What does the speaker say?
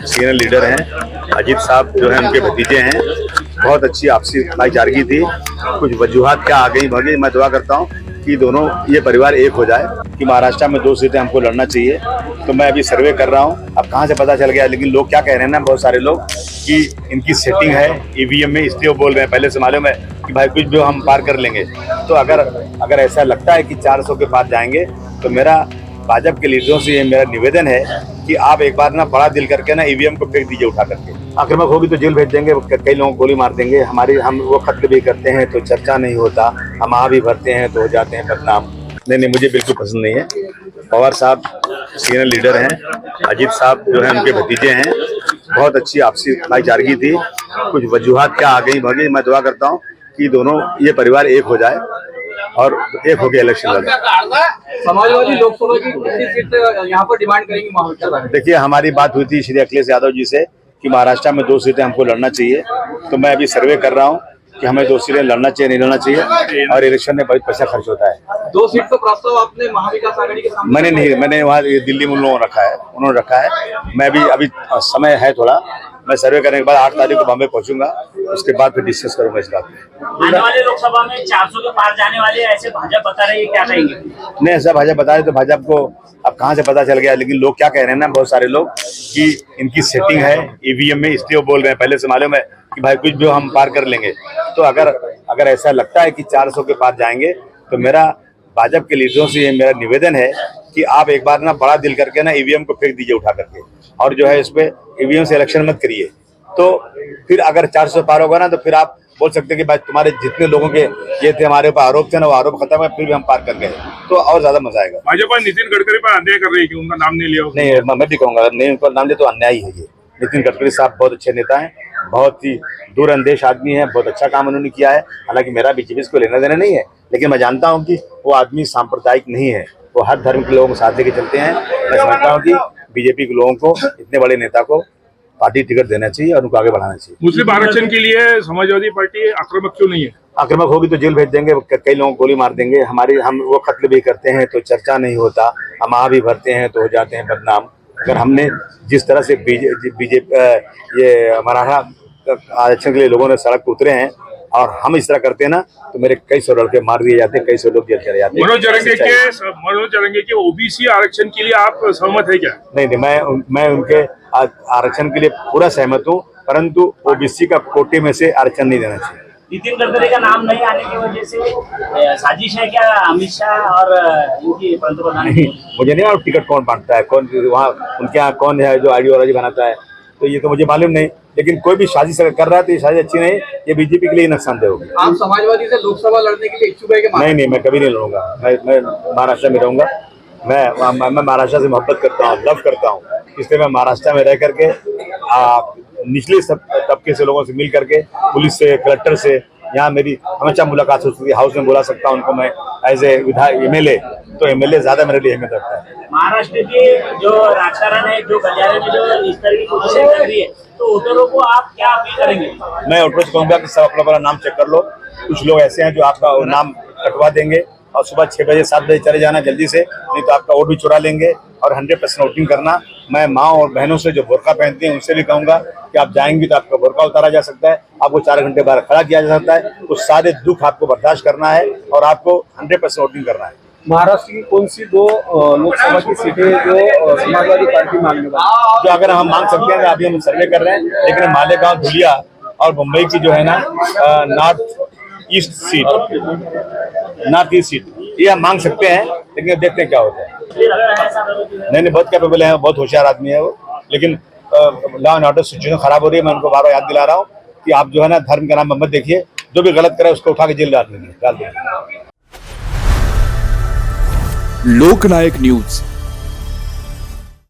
Senior leader हैं। अजीत साहब जो हैं उनके भतीजे हैं। बहुत अच्छी आपसी भाईचारगी थी। कुछ वजूहात क्या आ गई भागी। मैं दुआ करता हूँ कि दोनों ये परिवार एक हो जाए कि महाराष्ट्र में 2 सीटें हमको लड़ना चाहिए। तो मैं अभी सर्वे कर रहा हूँ, अब कहाँ से पता चल गया, लेकिन लोग क्या कह रहे हैं ना, बहुत सारे लोग कि इनकी सेटिंग है ईवीएम में, इसलिए वो बोल रहे हैं। पहले से मालूम है कि भाई कुछ भी हम पार कर लेंगे। तो अगर ऐसा लगता है कि 400 के पार जाएंगे तो मेरा भाजपा के लीडरों से ये मेरा निवेदन है कि आप एक बार ना बड़ा दिल करके ना ईवीएम को फेंक दीजिए उठा करके। आक्रामक होगी तो जेल भेज देंगे, कई लोगों को गोली मार देंगे। हम वो कत्ल भी करते हैं तो चर्चा नहीं होता, हम आ भी भरते हैं तो हो जाते हैं बदनाम। नहीं, मुझे बिल्कुल पसंद नहीं है। पवार साहब सीनियर लीडर हैं। अजीत साहब जो हैं उनके भतीजे हैं। बहुत अच्छी आपसी भाईचारगी थी। कुछ वजूहात क्या आ गई भागी। मैं दुआ करता हूँ कि दोनों ये परिवार एक हो जाए और एक होकर इलेक्शन लड़े। समाजवादी लोकसभा की कितनी सीट यहाँ पर डिमांड करेंगी महाराष्ट्र? देखिए, हमारी बात हुई थी श्री अखिलेश यादव जी से कि महाराष्ट्र में 2 सीटें हमको लड़ना चाहिए। तो मैं अभी सर्वे कर रहा हूँ कि हमें 2 सीटें लड़ना चाहिए नहीं लड़ना चाहिए, और इलेक्शन में बहुत पैसा खर्च होता है। 2 सीट का प्रस्ताव आपने महाविकास आघाड़ी के सामने? मैंने वहाँ दिल्ली में उन्होंने रखा है। मैं अभी समय है थोड़ा, मैं सर्वे करने के बाद 8 तारीख को बॉम्बे पहुंचूंगा, उसके बाद फिर डिस्कस करूंगा इस बात में। आने वाले लोकसभा में 400 के पार जाने वाले ऐसे भाजपा बता रही है, क्या कहेंगे? नहीं, ऐसा भाजपा बता रहे तो भाजपा को अब कहाँ से पता चल गया, लेकिन लोग क्या कह रहे हैं ना, बहुत सारे लोग कि इनकी सेटिंग है ईवीएम में, इसलिए वो बोल रहे हैं। पहले से मालूम है कि भाई कुछ भी हम पार कर लेंगे। तो अगर ऐसा लगता है कि 400 के पार जाएंगे तो मेरा भाजपा के लीडरों से ये मेरा निवेदन है कि आप एक बार ना बड़ा दिल करके ना ईवीएम को फेंक दीजिए उठा करके, और जो है इस पे ईवीएम से इलेक्शन मत करिए। तो फिर अगर 400 पार होगा ना तो फिर आप बोल सकते हैं कि भाई तुम्हारे जितने लोगों के ये थे हमारे ऊपर आरोप थे ना, वो आरोप खत्म है, फिर भी हम पार कर गए, तो और ज्यादा मजा आएगा। भाजपा नितिन गडकरी पर अन्याय कर रही है कि उनका नाम नहीं लिया। नहीं, मैं भी कहूँगा अगर नहीं उनका नाम लिया तो अन्याय है ये। नितिन गडकरी साहब बहुत अच्छे नेता हैं, बहुत ही दूरअंदेश आदमी है, बहुत अच्छा काम उन्होंने किया है। हालांकि मेरा बीजेपी से कोई लेना देना नहीं है, लेकिन मैं जानता हूँ कि वो आदमी सांप्रदायिक नहीं है, वो हर धर्म के लोगों को साथ लेके चलते हैं। मैं समझता हूँ कि बीजेपी के लोगों को, इतने बड़े नेता को पार्टी टिकट देना चाहिए और उनको आगे बढ़ाना चाहिए। मुस्लिम आरक्षण के लिए समाजवादी पार्टी आक्रामक क्यों नहीं है? आक्रामक होगी तो जेल भेज देंगे, कई लोगों को गोली मार देंगे। हम वो कत्ल भी करते हैं तो चर्चा नहीं होता, हम आ भी भरते हैं तो हो जाते हैं बदनाम। अगर हमने जिस तरह से बीजेपी ये मराठा आरक्षण के लिए लोगों ने सड़क पर उतरे हैं और हम इस तरह करते हैं ना, तो मेरे कई सौ लड़के मार दिए जाते हैं, कई सौ लोग जेल चले जाते हैं। मनोज जरंगे के ओबीसी आरक्षण के लिए आप सहमत है क्या? नहीं, मैं उनके आरक्षण के लिए पूरा सहमत हूँ, परंतु ओबीसी का कोटे में से आरक्षण नहीं देना चाहिए। नितिन गडकरी का नाम नहीं आने की वजह से साजिश है क्या अमित शाह और इनकी पंतप्रधान? मुझे नहीं मालूम टिकट कौन बांटता है, कौन वहाँ उनके यहाँ कौन है जो आइडियोलॉजी बनाता है, तो ये तो मुझे मालूम नहीं। लेकिन कोई भी साजिश कर रहा है तो ये साजिश अच्छी नहीं, ये बीजेपी के लिए नुकसानदेह होगी। आप समाजवादी से लोकसभा लड़ने के लिए इच्छुक है क्या? नहीं, मैं कभी नहीं लड़ूंगा। मैं महाराष्ट्र में रहूंगा। मैं महाराष्ट्र से मोहब्बत करता हूँ, लव करता हूँ, इसलिए मैं महाराष्ट्र में रह करके निचले तबके से लोगों से मिल करके, पुलिस से, कलेक्टर से, यहाँ मेरी हमेशा मुलाकात हो सकती है। हाउस में बुला सकता हूँ उनको मैं एज ए विधायक एमएलए, तो एमएलए ज्यादा मेरे लिए अहमियत रखता है। महाराष्ट्र की जो राजकारण है, जो गलियारे में जो इस तरह की कोशिशें कर रही है, तो वोटरों को आप क्या अपील करेंगे? मैं वोटरों से कहूँगा कि सब अपना नाम चेक कर लो। कुछ लोग ऐसे हैं जो आपका नाम कटवा देंगे और सुबह 6 बजे 7 बजे चले जाना जल्दी से, नहीं तो आपका वोट भी चुरा लेंगे। और 100% वोटिंग करना। मैं माँ और बहनों से जो बुर्का पहनती हैं उनसे भी कहूँगा कि आप जाएंगे तो आपका बुर्का उतारा जा सकता है, आपको 4 घंटे बाहर खड़ा किया जा सकता है। तो सारे दुख आपको बर्दाश्त करना है और आपको 100% वोटिंग करना है। महाराष्ट्र की कौन सी 2 लोकसभा की सीटें जो समाजवादी पार्टी मांगने वाली, जो अगर हम मांग सकते हैं, अभी हम सर्वे कर रहे हैं, लेकिन मालेगांव, धुलिया और मुंबई की जो है ना नॉर्थ ईस्ट सीट ये हम मांग सकते हैं, लेकिन देखते हैं क्या होता है। नहीं, बहुत कैपेबल है, बहुत होशियार आदमी है वो, लेकिन लॉ एंड ऑर्डर सिचुएशन खराब हो रही है। मैं उनको बार बार याद दिला रहा हूँ कि आप जो है ना धर्म के नाम पर मत देखिए, जो भी गलत करे उसको उठा के जेल डाल देंगे। लोकनायक न्यूज